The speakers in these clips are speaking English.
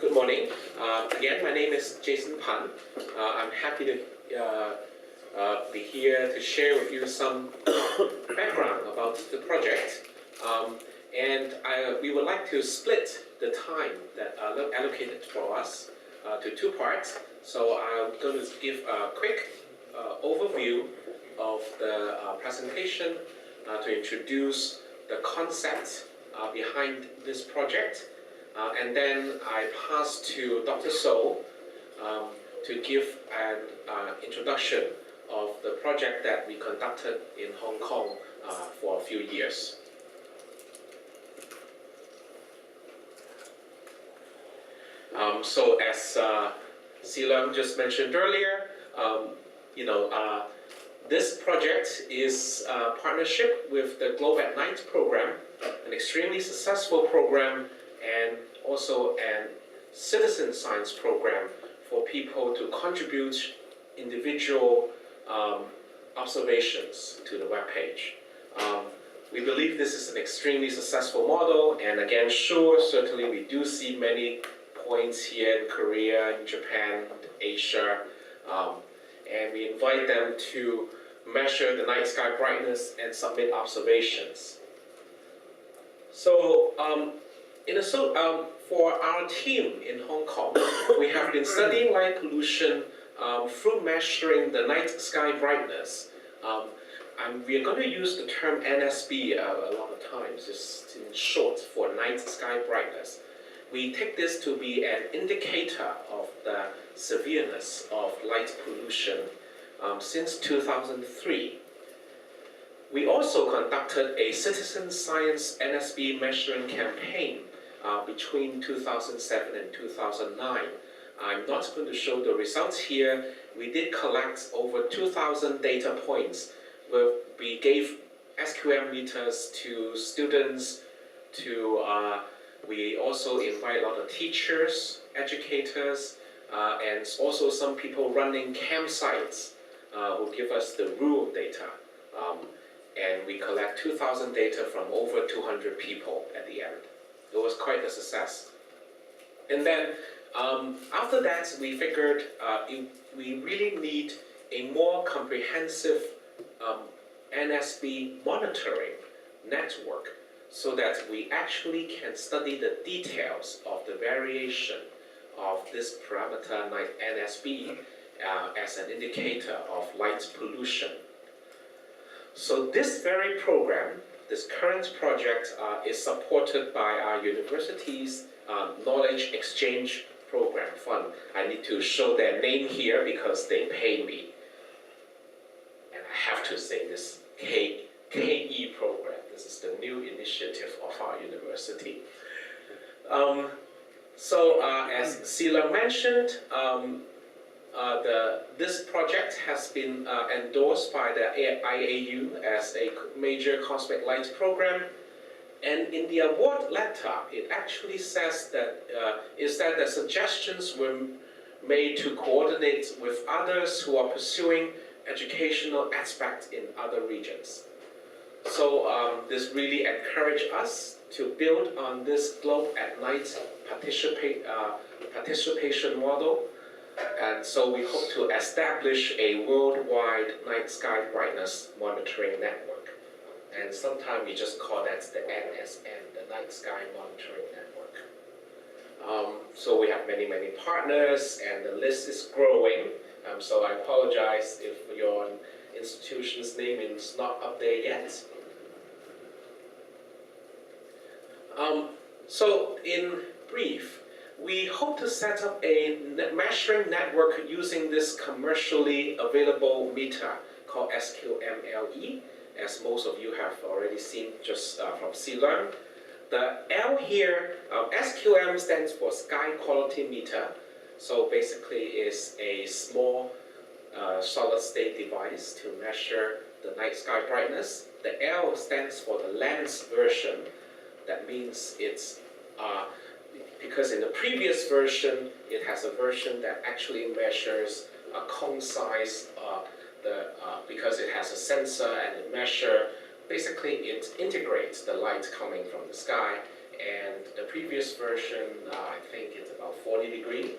Good morning. Again, my name is Jason Pan. I'm happy to be here to share with you some background about the project. We would like to split the time that allocated for us to two parts. So I'm going to give a quick overview of the presentation to introduce the concept behind this project. And then I pass to Dr. So to give an introduction of the project that we conducted in Hong Kong for a few years. So as Silam just mentioned earlier, this project is a partnership with the Globe at Night program, an extremely successful program, and also a citizen science program for people to contribute individual observations to the webpage. We believe this is an extremely successful model, and again, certainly we do see many points here in Korea, in Japan, Asia, and we invite them to measure the night sky brightness and submit observations. So, for our team in Hong Kong, we have been studying light pollution through measuring the night sky brightness. We are going to use the term NSB a lot of times, just in short, for night sky brightness. We take this to be an indicator of the severeness of light pollution since 2003. We also conducted a citizen science NSB measuring campaign between 2007 and 2009. I'm not going to show the results here. We did collect over 2,000 data points where we gave SQM meters to students, we also invite a lot of teachers, educators, and also some people running campsites who give us the real data. And we collect 2,000 data from over 200 people at the end. It was quite a success. And then after that, we figured we really need a more comprehensive NSB monitoring network so that we actually can study the details of the variation of this parameter NSB as an indicator of light pollution. So this very program, this current project, is supported by our university's Knowledge Exchange Program Fund. I need to show their name here because they pay me. And I have to say this KE program. This is the new initiative of our university. As Sila mentioned, this project has been endorsed by the IAU as a major cosmic light program. And in the award letter, it actually says that the suggestions were made to coordinate with others who are pursuing educational aspects in other regions. So this really encouraged us to build on this Globe at Night participation model. And so we hope to establish a worldwide night sky brightness monitoring network. And sometimes we just call that the NSN, the Night Sky Monitoring Network. So we have many, many partners, and the list is growing. So I apologize if your institution's name is not up there yet. So in brief, we hope to set up a measuring network using this commercially available meter called SQMLE, as most of you have already seen just from CLearn. The L here, SQM stands for Sky Quality Meter. So basically it's a small solid state device to measure the night sky brightness. The L stands for the lens version. That means it's because in the previous version, it has a version that actually measures a cone size, because it has a sensor and it measures, basically it integrates the light coming from the sky and the previous version, I think it's about 40 degrees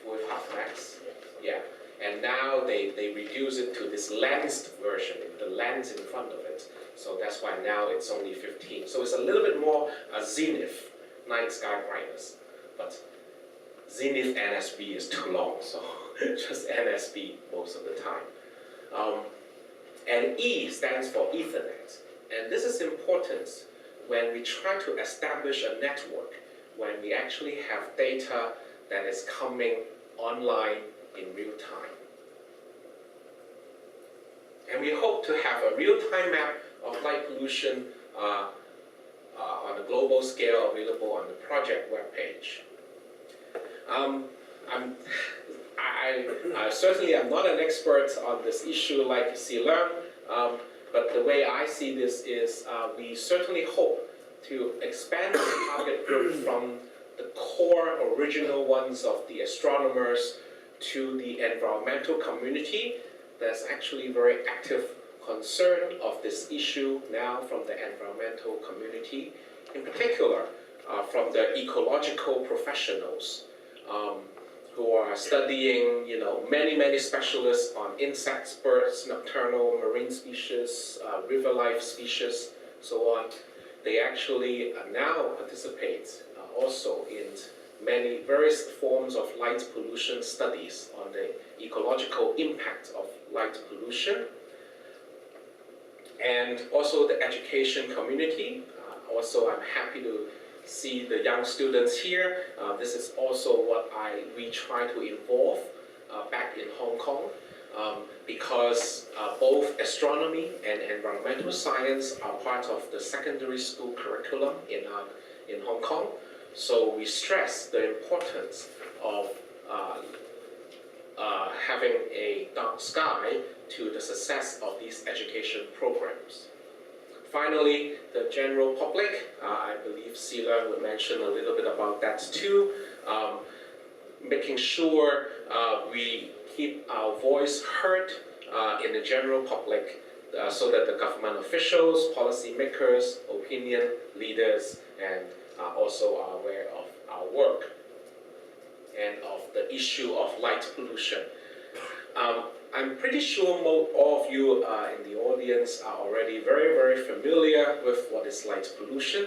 with half max. Yeah, and now they reduce it to this lensed version, the lens in front of it. So that's why now it's only 15. So it's a little bit more zenith, night sky brightness. But zenith NSB is too long, so just NSB most of the time. And E stands for Ethernet. And this is important when we try to establish a network, when we actually have data that is coming online in real time. And we hope to have a real-time map of light pollution on a global scale available on the project webpage. I certainly am not an expert on this issue like Silan, but the way I see this is we certainly hope to expand the target group from the core original ones of the astronomers to the environmental community. There's actually very active concern of this issue now from the environmental community, in particular from the ecological professionals who are studying, many specialists on insects, birds, nocturnal, marine species, river life species, so on. They actually now participate also in many various forms of light pollution studies on the ecological impact of light pollution. And also the education community. Also, I'm happy to see the young students here. This is also what we try to involve back in Hong Kong, because both astronomy and environmental science are part of the secondary school curriculum in Hong Kong. So we stress the importance of having a dark sky to the success of these education programs. Finally, the general public, I believe Sila will mention a little bit about that too, making sure we keep our voice heard in the general public so that the government officials, policymakers, opinion leaders, and also are aware of our work and of the issue of light pollution. I'm pretty sure all of you in the audience are already very familiar with what is light pollution,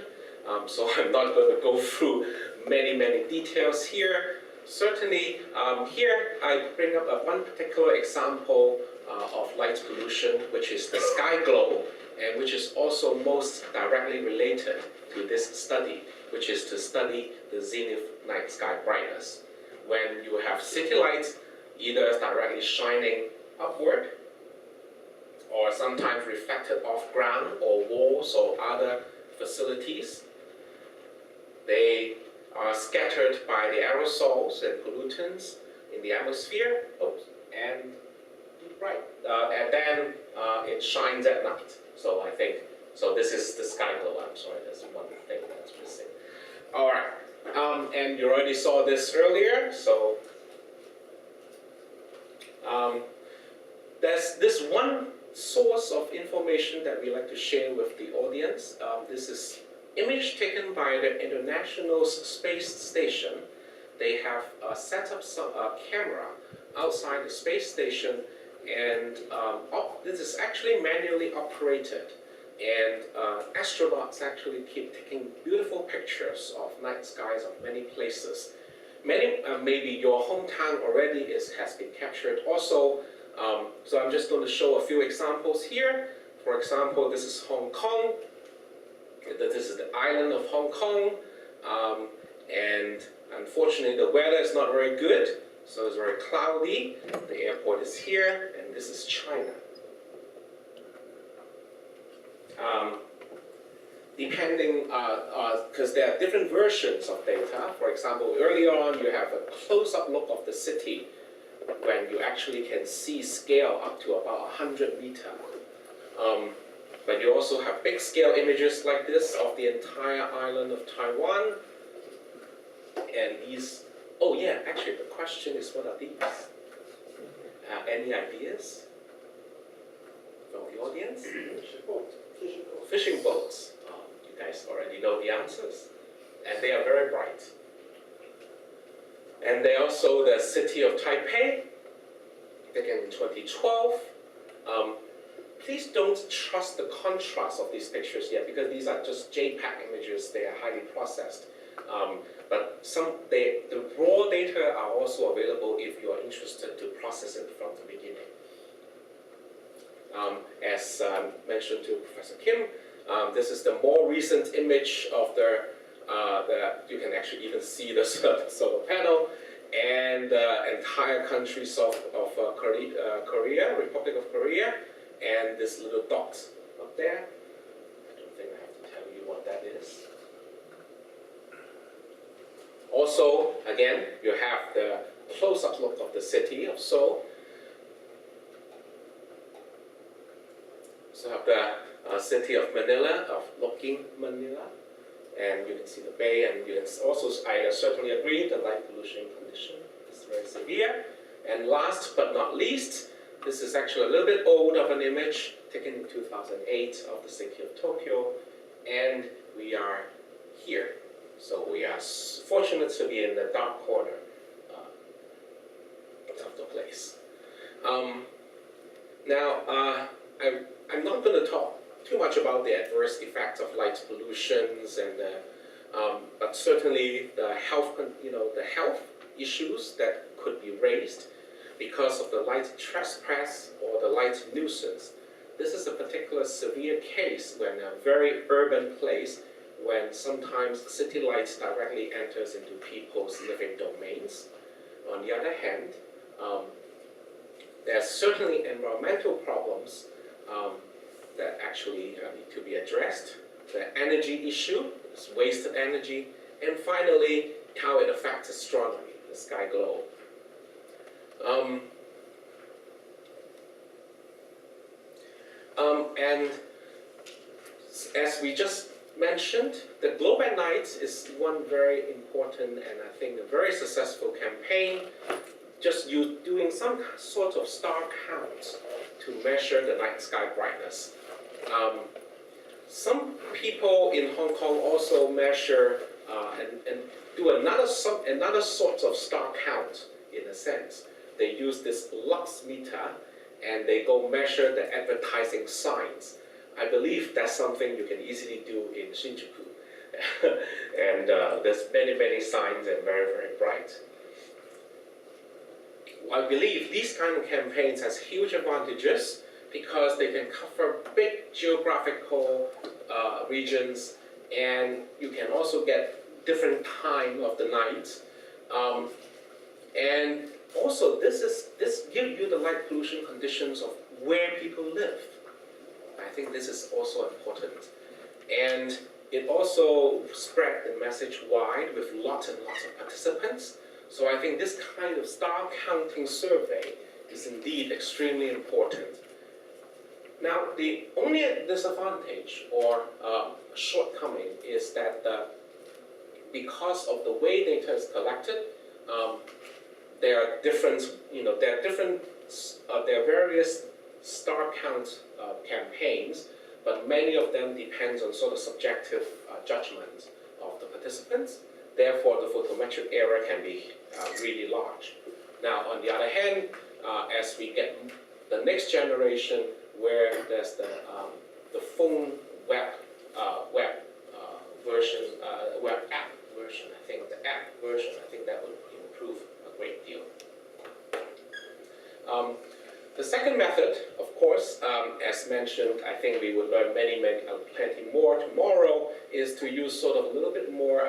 so I'm not going to go through many details here. Certainly, here I bring up one particular example of light pollution, which is the sky glow, and which is also most directly related to this study, which is to study the zenith night sky brightness. When you have city lights either directly shining upward or sometimes reflected off ground or walls or other facilities, they are scattered by the aerosols and pollutants in the atmosphere, and then it shines at night. So I think, this is the sky glow. I'm sorry, there's one thing that's missing. All right, and you already saw this earlier, so there's this one source of information that we like to share with the audience. This is image taken by the International Space Station. They have set up some camera outside the space station, and this is actually manually operated. And astronauts actually keep taking beautiful pictures of night skies of many places. Many, maybe your hometown already has been captured also. So I'm just going to show a few examples here. For example, this is Hong Kong. This is the island of Hong Kong. And unfortunately, the weather is not very good. So it's very cloudy. The airport is here, and this is China. Depending, because there are different versions of data. For example, earlier on, you have a close-up look of the city when you actually can see scale up to about 100 meters. But you also have big-scale images like this of the entire island of Taiwan. And these, actually the question is, what are these? Any ideas from the audience? Fishing boat. Fishing boats. You guys guys already know the answers. And they are very bright. And they also the city of Taipei, taken in 2012. Please don't trust the contrast of these pictures yet, because these are just JPEG images. They are highly processed. But the raw data are also available if you are interested to process it from the beginning. As mentioned to Professor Kim, this is the more recent image of you can actually even see the solar panel and the entire countries of Korea, Republic of Korea, and this little dot up there. I don't think I have to tell you what that is. Also, again, you have the close-up look of the city of Seoul. So have the city of Manila, Manila, and you can see the bay, and you can also, I certainly agree, the light pollution condition is very severe. And last but not least, this is actually a little bit old of an image taken in 2008 of the city of Tokyo, and we are here. So we are fortunate to be in the dark corner of the place. I'm not going to talk too much about the adverse effects of light pollutions, and but certainly the health issues that could be raised because of the light trespass or the light nuisance. This is a particular severe case when a very urban place, when sometimes city lights directly enters into people's living domains. On the other hand, there are certainly environmental problems that actually need to be addressed. The energy issue, this wasted energy, and finally, how it affects astronomy, the sky globe. And as we just mentioned, the Globe at Night is one very important and I think a very successful campaign, just doing some sort of star count to measure the night sky brightness. Some people in Hong Kong also measure and do another sort of star count in a sense. They use this lux meter and they go measure the advertising signs. I believe that's something you can easily do in Shinjuku. And there's many signs and very, very bright. I believe these kind of campaigns has huge advantages because they can cover big geographical regions, and you can also get different time of the night. And also, this gives you the light pollution conditions of where people live. I think this is also important. And it also spread the message wide with lots and lots of participants. So I think this kind of star counting survey is indeed extremely important. Now, the only disadvantage or shortcoming is that because of the way data is collected, there are various star count campaigns, but many of them depends on sort of subjective judgment of the participants. Therefore, the photometric error can be really large. Now, on the other hand, as we get the next generation, where there's the phone web version, web app version, I think the app version, I think that would improve a great deal. The second method, of course, as mentioned, I think we would learn plenty more tomorrow, is to use sort of a little bit more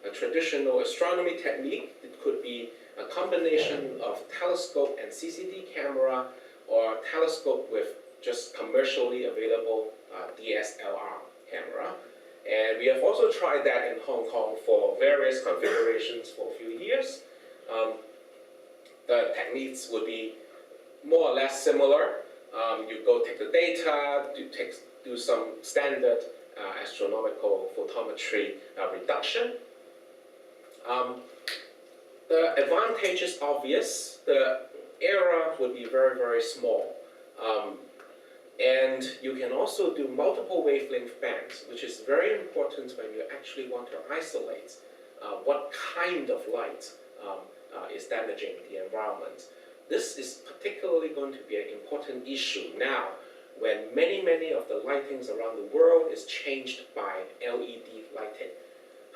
a traditional astronomy technique. It could be a combination of telescope and CCD camera, or telescope with just commercially available DSLR camera. And we have also tried that in Hong Kong for various configurations for a few years. The techniques would be more or less similar. You go take the data, do some standard astronomical photometry reduction. The advantage is obvious. The error would be very, very small. And you can also do multiple wavelength bands, which is very important when you actually want to isolate what kind of light is damaging the environment. This is particularly going to be an important issue now when many of the lightings around the world is changed by LED lighting.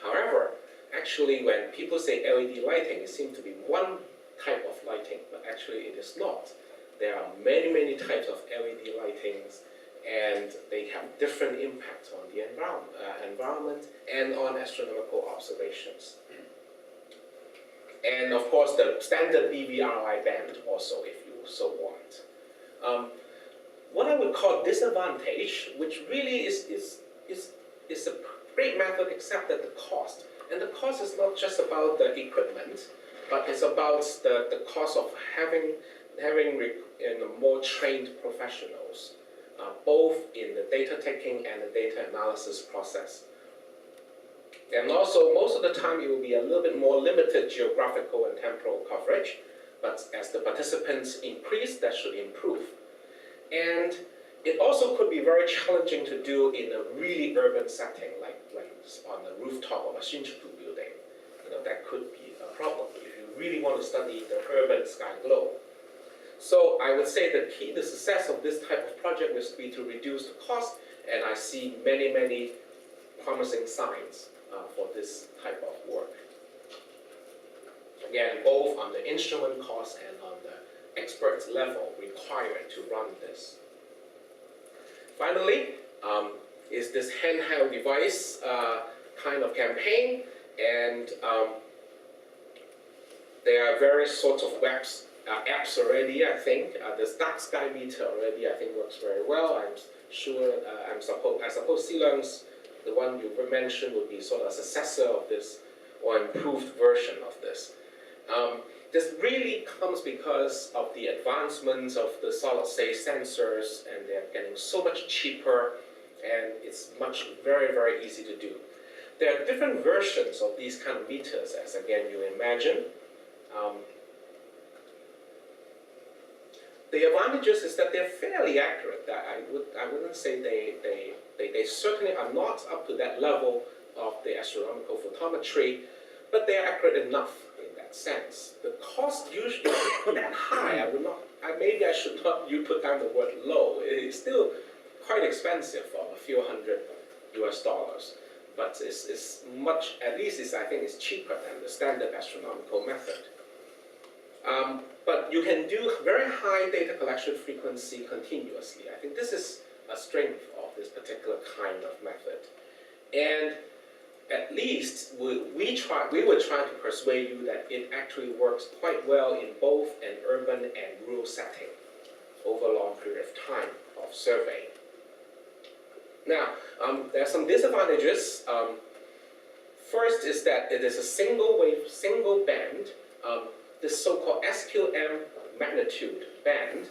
However, actually when people say LED lighting, it seems to be one type of lighting, but actually it is not. There are many types of LED lightings, and they have different impacts on the environment and on astronomical observations. And of course, the standard BVRI band also, if you so want. What I would call disadvantage, which really is a great method, except that the cost. And the cost is not just about the equipment, but it's about the cost of having more trained professionals, both in the data taking and the data analysis process. And also, most of the time, it will be a little bit more limited geographical and temporal coverage, but as the participants increase, that should improve. And it also could be very challenging to do in a really urban setting, like on the rooftop of a Shinjuku building. That could be a problem if you really want to study the urban sky globe. So I would say the success of this type of project is to be to reduce the cost, and I see many promising signs for this type of work. Again, both on the instrument cost and on the experts level required to run this. Finally, is this handheld device kind of campaign, and there are various sorts of apps already. I think this dark sky meter already I think works very well. I'm sure. I suppose Silang's, the one you mentioned, would be sort of a successor of this or improved version of this. This really comes because of the advancements of the solid-state sensors, and they're getting so much cheaper, and it's very easy to do. There are different versions of these kind of meters, as again you imagine. The advantages is that they're fairly accurate. I wouldn't say they certainly are not up to that level of the astronomical photometry, but they are accurate enough in that sense. The cost usually isn't that high. Maybe I should not put down the word low. It is still quite expensive, of a few $100 US, but it's much, at least I think it's cheaper than the standard astronomical method. But you can do very high data collection frequency continuously. I think this is a strength of this particular kind of method. And at least we would try to persuade you that it actually works quite well in both an urban and rural setting over a long period of time of survey. Now, there are some disadvantages. First is that it is a single band. This so-called SQM magnitude band,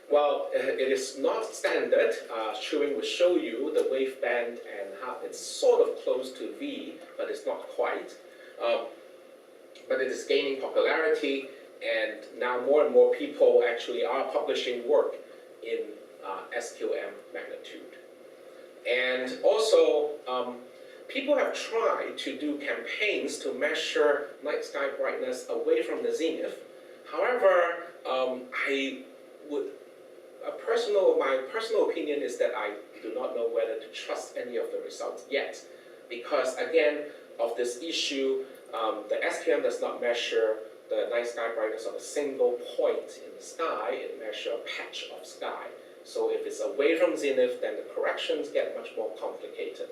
while it is not standard, Chewing will show you the wave band and how it's sort of close to V, but it's not quite. But it is gaining popularity, and now more and more people actually are publishing work in SQM magnitude. And also, people have tried to do campaigns to measure night sky brightness away from the zenith. However, my personal opinion is that I do not know whether to trust any of the results yet, because again, of this issue, the SQM does not measure the night sky brightness of a single point in the sky. It measures a patch of sky. So if it's away from zenith, then the corrections get much more complicated.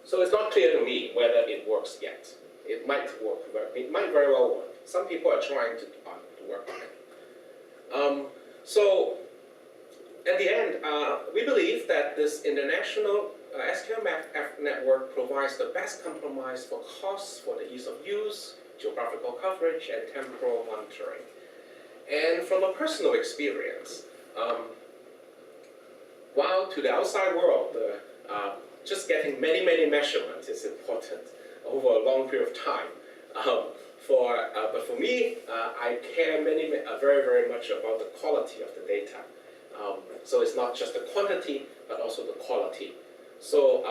So it's not clear to me whether it works yet. It might work. It might very well work. Some people are trying to work on it. So at the end, we believe that this international SQM network provides the best compromise for costs, for the ease of use, geographical coverage, and temporal monitoring. And from a personal experience, while to the outside world, just getting many measurements is important over a long period of time. But for me, I care very, very much about the quality of the data. So it's not just the quantity, but also the quality. So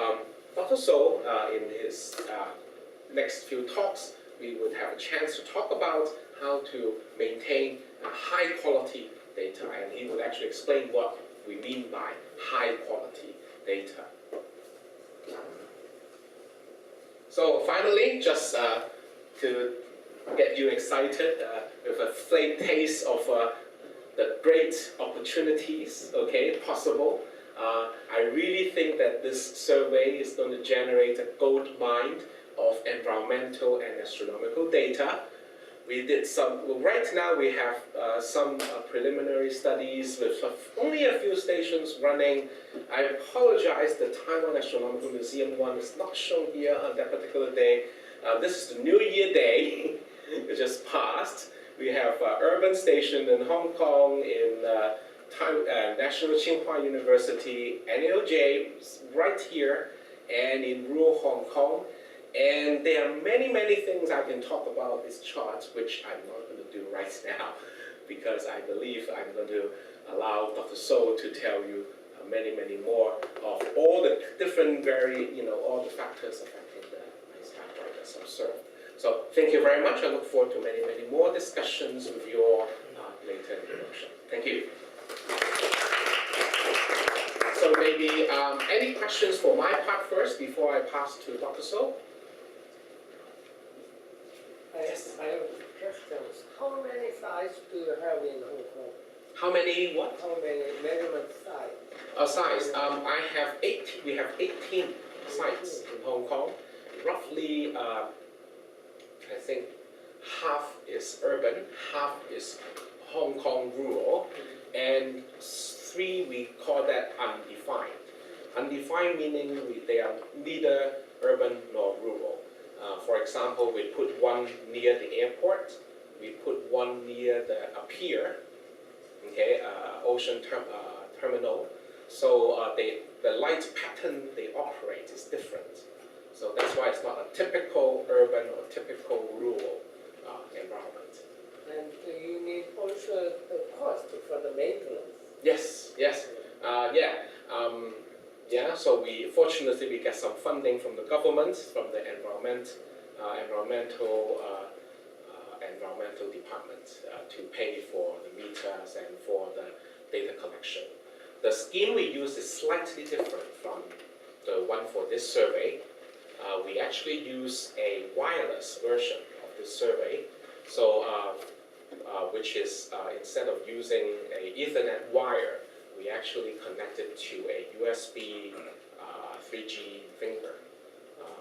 Dr. So, in his next few talks, we would have a chance to talk about how to maintain high quality data, and he would actually explain what we mean by high quality data. So finally, just to get you excited with a taste of the great opportunities, possible. I really think that this survey is going to generate a gold mine of environmental and astronomical data. We did right now we have some preliminary studies with only a few stations running. I apologize, the Taiwan Astronomical Museum one is not shown here on that particular day. This is the New Year Day, it just passed. We have urban station in Hong Kong, in National Tsinghua University, NLJ right here, and in rural Hong Kong. And there are many, many things I can talk about this chart, which I'm not going to do right now, because I believe I'm going to allow Dr. So to tell you many, many more of all the different, all the factors affecting the night sky brightness observed. So thank you very much. I look forward to many, many more discussions with you all later in the workshop. Thank you. So maybe any questions for my part first before I pass to Dr. So? Yes. I have questions. How many sites do you have in Hong Kong? How many what? How many measurement sites? Size. We have 18 sites in Hong Kong. Roughly, I think half is urban, half is Hong Kong rural, and 3 we call that undefined. Undefined meaning they are neither urban nor rural. For example, we put one near the airport, we put one near the pier, ocean terminal. So the light pattern they operate is different. So that's why it's not a typical urban or typical rural environment. And you need also the cost for the maintenance. Yes. So fortunately we get some funding from the government, from the environmental department to pay for the meters and for the data collection. The scheme we use is slightly different from the one for this survey. We actually use a wireless version of this survey. So, which is instead of using a Ethernet wire, we actually connect it to a USB 3G finger.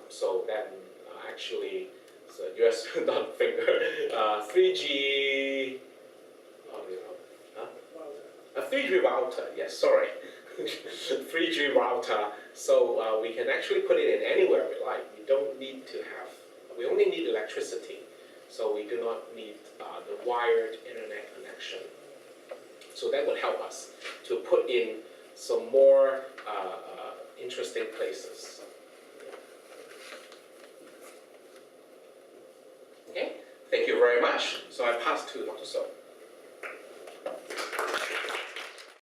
So then actually, so USB not finger, 3G. A 3G router. Yes, sorry. 3G router, so we can actually put it in anywhere we like. We only need electricity, so we do not need the wired internet connection. So that would help us to put in some more interesting places. Okay, thank you very much. So I pass to Dr. So.